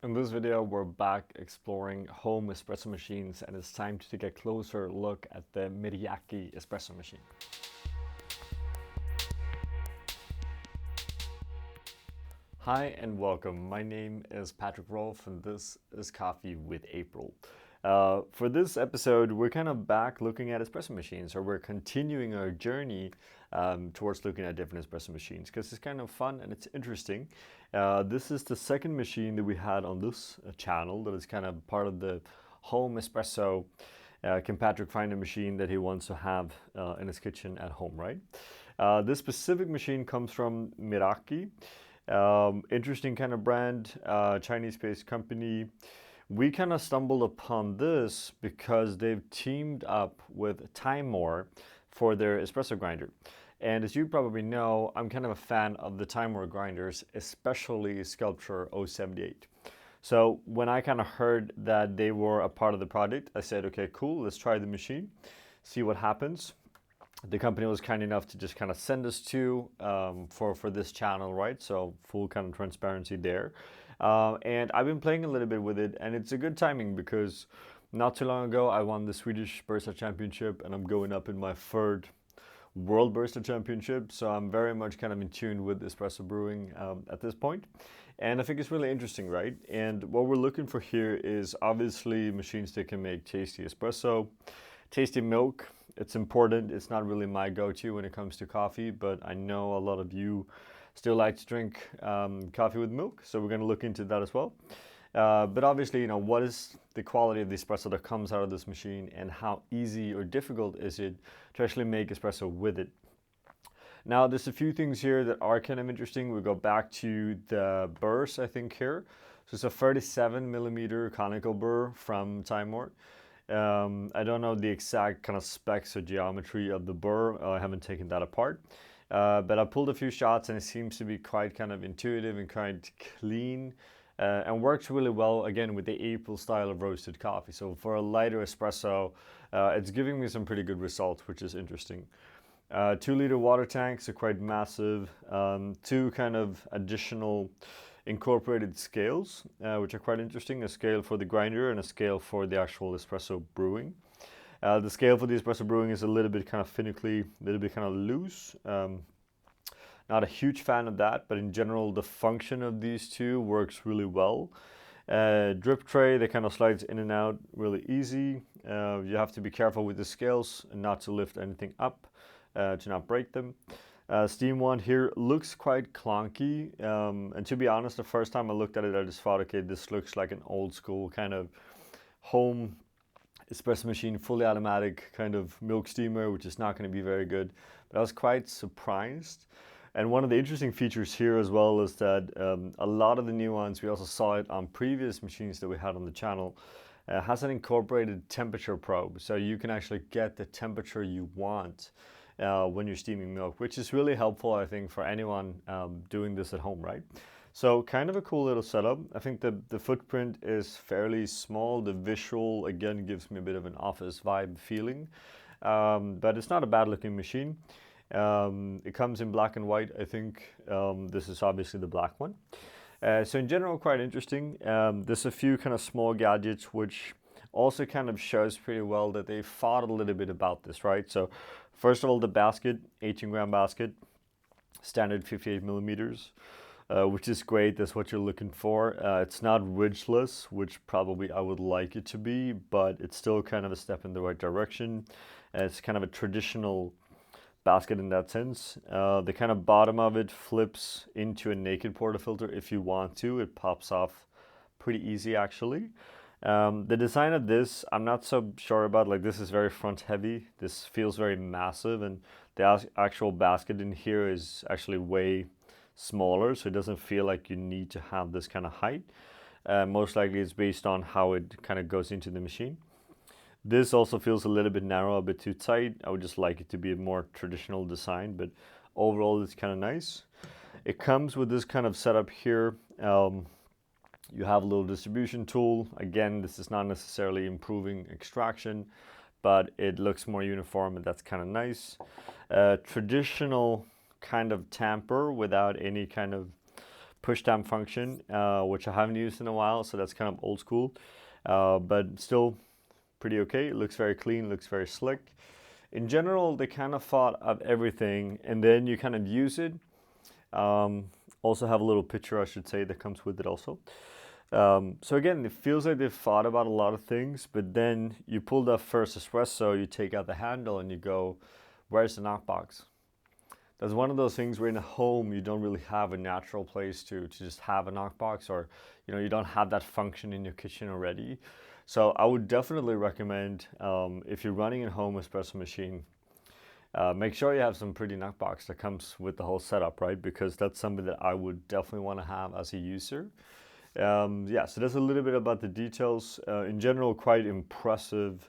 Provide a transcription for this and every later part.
In this video, we're back exploring home espresso machines, and it's time to take a closer look at the Meraki espresso machine. Hi and welcome. My name is Patrick Rolfe and this is Coffee with April. For this episode, we're kind of back looking at espresso machines, or we're continuing our journey towards looking at different espresso machines because it's kind of fun and it's interesting. This is the second machine that we had on this channel that is kind of part of the Home Espresso. Can Patrick find a machine that he wants to have in his kitchen at home, right? This specific machine comes from Meraki. Interesting kind of brand, Chinese-based company. We kind of stumbled upon this because they've teamed up with Timemore for their espresso grinder. And as you probably know, I'm kind of a fan of the Timemore grinders, especially Sculpture 078. So when I kind of heard that they were a part of the project, I said, okay, cool, let's try the machine, see what happens. The company was kind enough to just kind of send us to for this channel, right? So full kind of transparency there. And I've been playing a little bit with it, and it's a good timing because not too long ago I won the Swedish Barista Championship, and I'm going up in my third World Barista Championship. So I'm very much kind of in tune with espresso brewing at this point. And I think it's really interesting, right? And what we're looking for here is obviously machines that can make tasty espresso, tasty milk. It's important. It's not really my go-to when it comes to coffee, but I know a lot of you still like to drink coffee with milk, so we're going to look into that as well. But obviously, you know, what is the quality of the espresso that comes out of this machine, and how easy or difficult is it to actually make espresso with it? Now, there's a few things here that are kind of interesting. We go back to the burrs, I think, here. So it's a 37 millimeter conical burr from Timemore. I don't know the exact kind of specs or geometry of the burr. I haven't taken that apart. But I pulled a few shots and it seems to be quite kind of intuitive and quite clean and works really well, again, with the April style of roasted coffee. So for a lighter espresso, it's giving me some pretty good results, which is interesting. 2-liter water tanks are quite massive. Two kind of additional incorporated scales, which are quite interesting. A scale for the grinder and a scale for the actual espresso brewing. The scale for the espresso brewing is a little bit kind of finicky, a little bit kind of loose. Not a huge fan of that, but in general, the function of these two works really well. Drip tray that kind of slides in and out really easy. You have to be careful with the scales and not to lift anything up to not break them. Steam wand here looks quite clunky, and to be honest, the first time I looked at it, I just thought, okay, this looks like an old school kind of home espresso machine, fully automatic kind of milk steamer, which is not going to be very good. But I was quite surprised. And one of the interesting features here as well is that a lot of the new ones, we also saw it on previous machines that we had on the channel, has an incorporated temperature probe. So you can actually get the temperature you want when you're steaming milk, which is really helpful, I think, for anyone doing this at home, right? So kind of a cool little setup. I think the footprint is fairly small. The visual, again, gives me a bit of an office vibe feeling, but it's not a bad looking machine. It comes in black and white, I think. This is obviously the black one. So in general, quite interesting. There's a few kind of small gadgets, which also kind of shows pretty well that they thought a little bit about this, right? So first of all, the basket, 18-gram basket, standard 58 millimeters. Which is great. That's what you're looking for. It's not ridgeless, which probably I would like it to be, but it's still kind of a step in the right direction. It's kind of a traditional basket in that sense. The kind of bottom of it flips into a naked portafilter if you want to. It pops off pretty easy, actually. The design of this, I'm not so sure about. Like, this is very front heavy. This feels very massive, and the actual basket in here is actually way smaller, so it doesn't feel like you need to have this kind of height. Most likely it's based on how it kind of goes into the machine. This also feels a little bit narrow, a bit too tight. I would just like it to be a more traditional design, but overall it's kind of nice. It comes with this kind of setup here. You have a little distribution tool. Again, this is not necessarily improving extraction, but it looks more uniform, and that's kind of nice. Traditional kind of tamper without any kind of push stamp function, which I haven't used in a while, so that's kind of old school, but still pretty okay. It looks very clean, looks very slick. In general, they kind of thought of everything, and then you kind of use it. Also have a little picture, I should say, that comes with it also. So again, it feels like they've thought about a lot of things, but then you pull that first espresso, you take out the handle and you go, where's the knockbox? That's one of those things where in a home, you don't really have a natural place to just have a knockbox, or you don't have that function in your kitchen already. So I would definitely recommend, if you're running a home espresso machine, make sure you have some pretty knockbox that comes with the whole setup, right? Because that's something that I would definitely want to have as a user. Yeah, so that's a little bit about the details. In general, quite impressive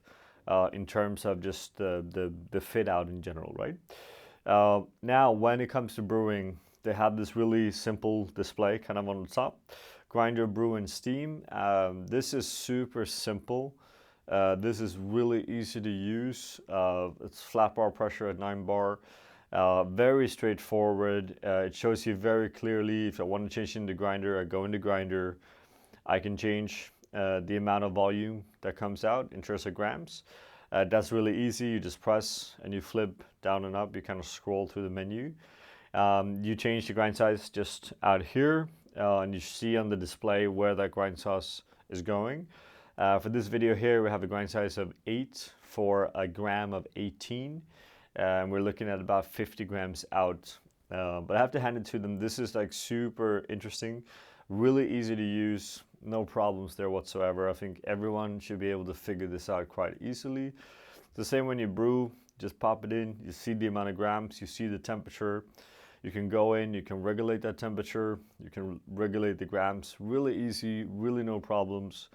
in terms of just the fit out in general, right? Now, when it comes to brewing, they have this really simple display kind of on the top. Grinder, brew, and steam. This is super simple. This is really easy to use. It's flat bar pressure at 9 bar. Very straightforward. It shows you very clearly if I want to change in the grinder, I go in the grinder. I can change the amount of volume that comes out in terms of grams. That's really easy. You just press and you flip down and up. You kind of scroll through the menu. You change the grind size just out here, and you see on the display where that grind size is going. For this video here, we have a grind size of 8 for a gram of 18. And we're looking at about 50 grams out. But I have to hand it to them. This is like super interesting, really easy to use, no problems there whatsoever. I think everyone should be able to figure this out quite easily. The same when you brew, just pop it in, you see the amount of grams, you see the temperature. You can go in, you can regulate that temperature, you can regulate the grams, really easy, really no problems.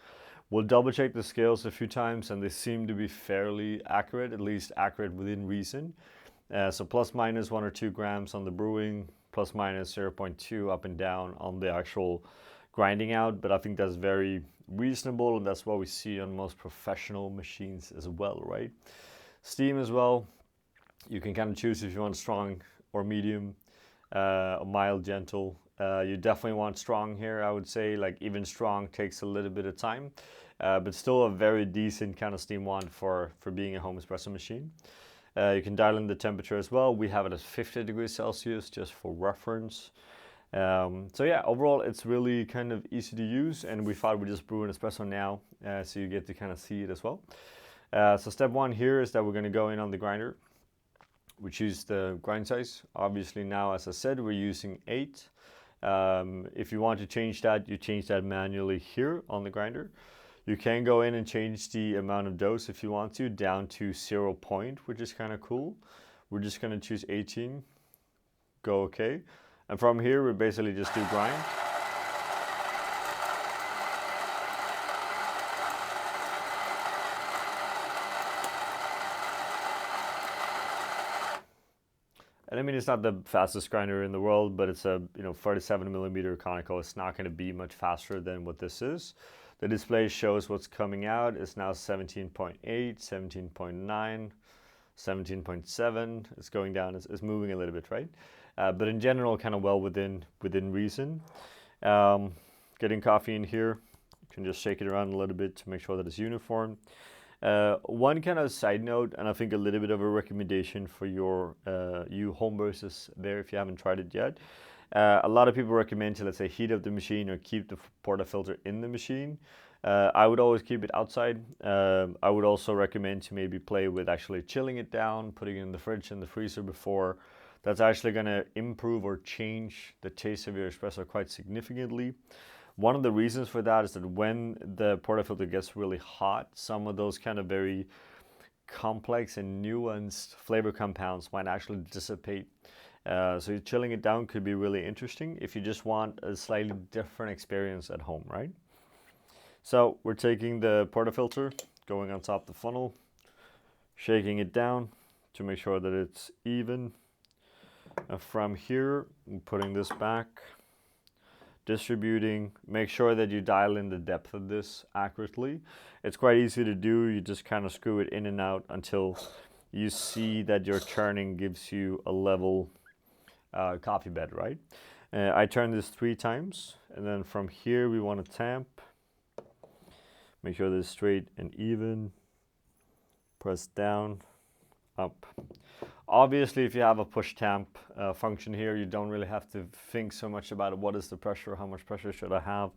We'll double check the scales a few times and they seem to be fairly accurate, at least accurate within reason. So plus minus 1 or 2 grams on the brewing, plus minus 0.2 up and down on the actual grinding out. But I think that's very reasonable, and that's what we see on most professional machines as well, right? Steam as well, you can kind of choose if you want strong or medium, mild, gentle. You definitely want strong here, I would say. Like even strong takes a little bit of time, but still a very decent kind of steam wand for being a home espresso machine. You can dial in the temperature as well. We have it at 50 degrees Celsius just for reference. So yeah, overall it's really kind of easy to use, and we thought we'd just brew an espresso now so you get to kind of see it as well. So step one here is that we're going to go in on the grinder. We choose the grind size. Obviously now, as I said, we're using 8. If you want to change that, you change that manually here on the grinder. You can go in and change the amount of dose if you want to, down to 0 point, which is kind of cool. We're just going to choose 18, go OK. And from here, we basically just do grind. And I mean, it's not the fastest grinder in the world, but it's a 37 millimeter conical. It's not going to be much faster than what this is. The display shows what's coming out. It's now 17.8, 17.9, 17.7. It's going down. It's moving a little bit, right? But in general, kind of well within reason. Getting coffee in here, you can just shake it around a little bit to make sure that it's uniform. One kind of side note, and I think a little bit of a recommendation for you home brewers there if you haven't tried it yet. A lot of people recommend to, let's say, heat up the machine or keep the portafilter in the machine. I would always keep it outside. I would also recommend to maybe play with actually chilling it down, putting it in the fridge and the freezer before. That's actually going to improve or change the taste of your espresso quite significantly. One of the reasons for that is that when the portafilter gets really hot, some of those kind of very complex and nuanced flavor compounds might actually dissipate. So chilling it down could be really interesting if you just want a slightly different experience at home, right? So we're taking the portafilter, going on top of the funnel, shaking it down to make sure that it's even. From here, I'm putting this back, distributing. Make sure that you dial in the depth of this accurately. It's quite easy to do. You just kind of screw it in and out until you see that your churning gives you a level coffee bed, right? I turn this 3 times, and then from here we want to tamp. Make sure that it's straight and even. Press down, up. Obviously, if you have a push tamp function here, you don't really have to think so much about what is the pressure, how much pressure should I have.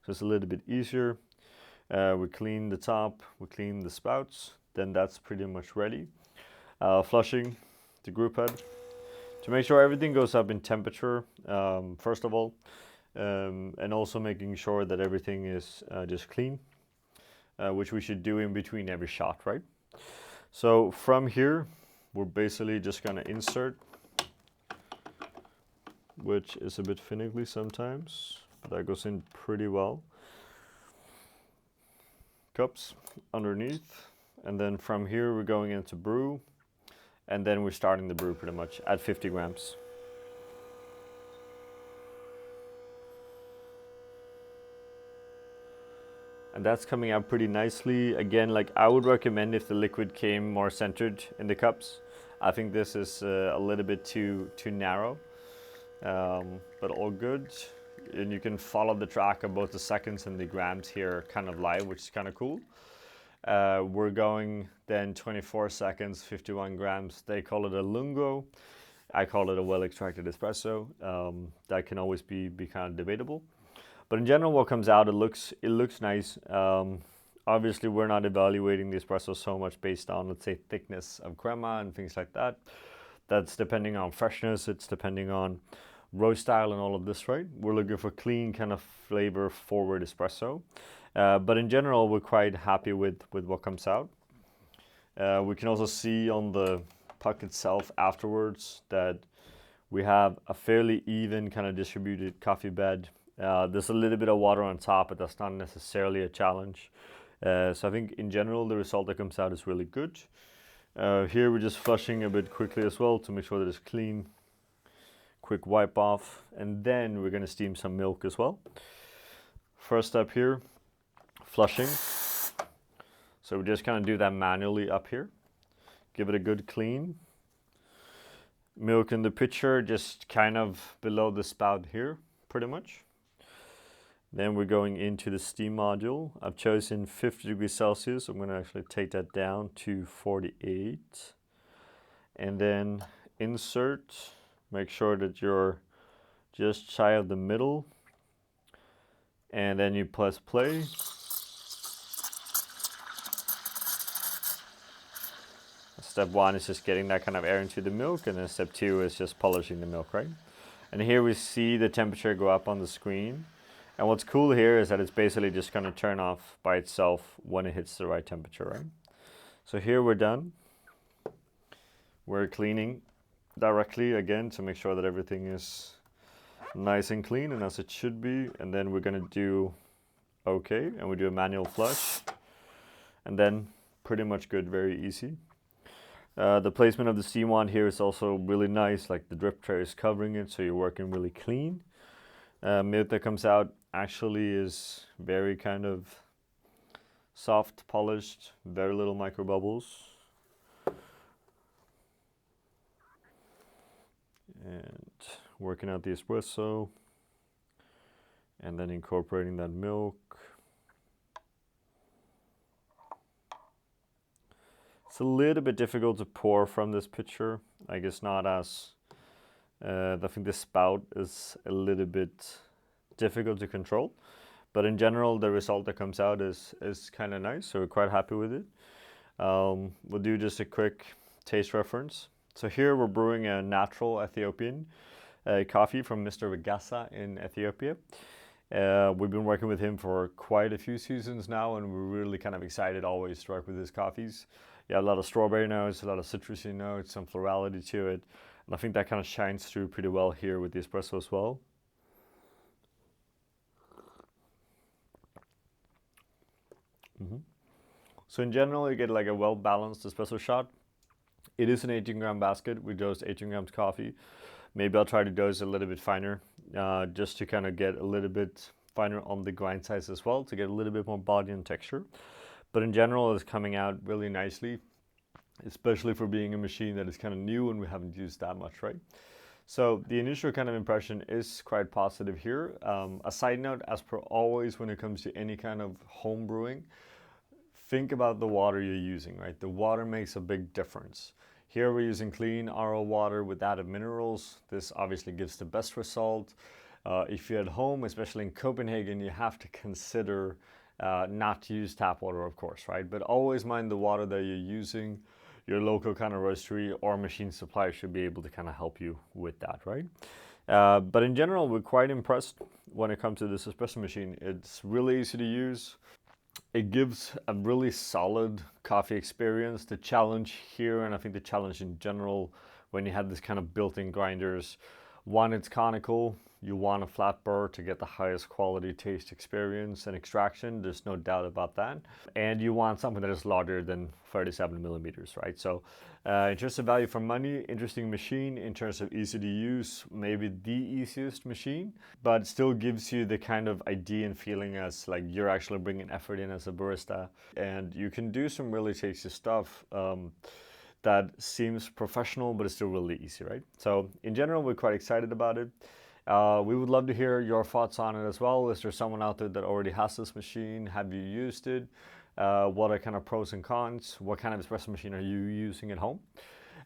So it's a little bit easier. We clean the top, we clean the spouts, then that's pretty much ready. Flushing the group head to make sure everything goes up in temperature, first of all, and also making sure that everything is just clean, which we should do in between every shot, right? So from here, we're basically just gonna insert, which is a bit finicky sometimes, but that goes in pretty well. Cups underneath, and then from here we're going into brew, and then we're starting the brew pretty much at 50 grams. And that's coming out pretty nicely. Again, like I would recommend if the liquid came more centered in the cups. I think this is a little bit too narrow, but all good. And you can follow the track of both the seconds and the grams here kind of live, which is kind of cool. We're going then 24 seconds, 51 grams. They call it a lungo. I call it a well-extracted espresso. That can always be kind of debatable. But in general, what comes out, it looks nice. Obviously, we're not evaluating the espresso so much based on, let's say, thickness of crema and things like that. That's depending on freshness. It's depending on roast style and all of this, right? We're looking for clean, kind of flavor-forward espresso. But in general, we're quite happy with what comes out. We can also see on the puck itself afterwards that we have a fairly even kind of distributed coffee bed. There's a little bit of water on top, but that's not necessarily a challenge. So I think in general, the result that comes out is really good. Here we're just flushing a bit quickly as well to make sure that it's clean. Quick wipe off, and then we're going to steam some milk as well. First step here, flushing. So we just kind of do that manually up here. Give it a good clean. Milk in the pitcher, just kind of below the spout here, pretty much. Then we're going into the steam module. I've chosen 50 degrees Celsius. So I'm going to actually take that down to 48. And then insert. Make sure that you're just shy of the middle. And then you press play. Step 1 is just getting that kind of air into the milk, and then step 2 is just polishing the milk, right? And here we see the temperature go up on the screen. And what's cool here is that it's basically just going to turn off by itself when it hits the right temperature, right? So here we're done. We're cleaning directly again to make sure that everything is nice and clean and as it should be. And then we're going to do okay, and we do a manual flush. And then pretty much good, very easy. The placement of the steam wand here is also really nice, like the drip tray is covering it, so you're working really clean. Milk that comes out actually is very kind of soft, polished, very little micro bubbles. And working out the espresso, and then incorporating that milk. It's a little bit difficult to pour from this pitcher. I guess not as, I think the spout is a little bit difficult to control. But in general, the result that comes out is kind of nice, so we're quite happy with it. We'll do just a quick taste reference. So here we're brewing a natural Ethiopian coffee from Mr. Wegasa in Ethiopia. We've been working with him for quite a few seasons now, and we're really kind of excited always to work with his coffees. Yeah, a lot of strawberry notes, a lot of citrusy notes, some florality to it. And I think that kind of shines through pretty well here with the espresso as well. So in general, you get like a well-balanced espresso shot. It is an 18-gram basket. We dosed 18 grams coffee. Maybe I'll try to dose a little bit finer, just to kind of get a little bit finer on the grind size as well, to get a little bit more body and texture. But in general, it's coming out really nicely, especially for being a machine that is kind of new and we haven't used that much, right? So the initial kind of impression is quite positive here. A side note, as per always when it comes to any kind of home brewing, think about the water you're using, right? The water makes a big difference. Here we're using clean RO water with added minerals. This obviously gives the best result. If you're at home, especially in Copenhagen, you have to consider not to use tap water, of course, right? But always mind the water that you're using. Your local kind of roastery or machine supplier should be able to kind of help you with that, right? But in general, we're quite impressed when it comes to this espresso machine. It's really easy to use. It gives a really solid coffee experience. The challenge here, and I think the challenge in general, when you have this kind of built-in grinders, one, it's conical. You want a flat burr to get the highest quality taste experience and extraction. There's no doubt about that. And you want something that is larger than 37 millimeters, right? So in terms of value for money, interesting machine. In terms of easy to use, maybe the easiest machine, but still gives you the kind of idea and feeling as like you're actually bringing effort in as a barista. And you can do some really tasty stuff. That seems professional, but it's still really easy, right? So in general, we're quite excited about it. We would love to hear your thoughts on it as well. Is there someone out there that already has this machine? Have you used it? What are kind of pros and cons? What kind of espresso machine are you using at home?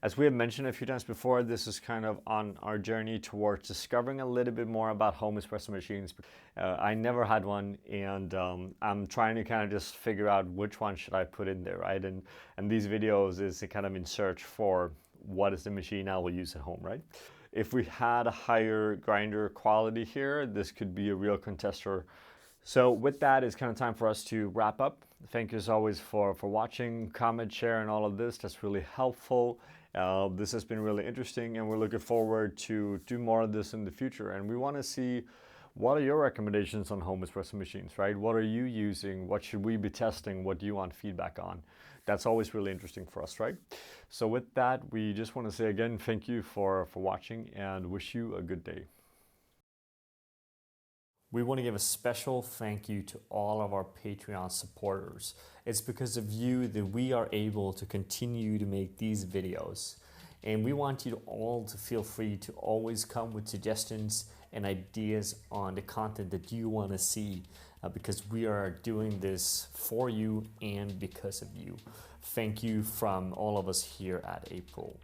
As we have mentioned a few times before, this is kind of on our journey towards discovering a little bit more about home espresso machines. I never had one, and I'm trying to kind of just figure out which one should I put in there, right? And these videos is kind of in search for what is the machine I will use at home, right? If we had a higher grinder quality here, this could be a real contester. So with that, it's kind of time for us to wrap up. Thank you as always for watching, comment, share, and all of this. That's really helpful. This has been really interesting, and we're looking forward to do more of this in the future. And we want to see what are your recommendations on home espresso machines, right? What are you using? What should we be testing? What do you want feedback on? That's always really interesting for us, right? So with that, we just want to say again, thank you for watching and wish you a good day. We want to give a special thank you to all of our Patreon supporters. It's because of you that we are able to continue to make these videos. And we want you all to feel free to always come with suggestions and ideas on the content that you want to see, because we are doing this for you and because of you. Thank you from all of us here at April.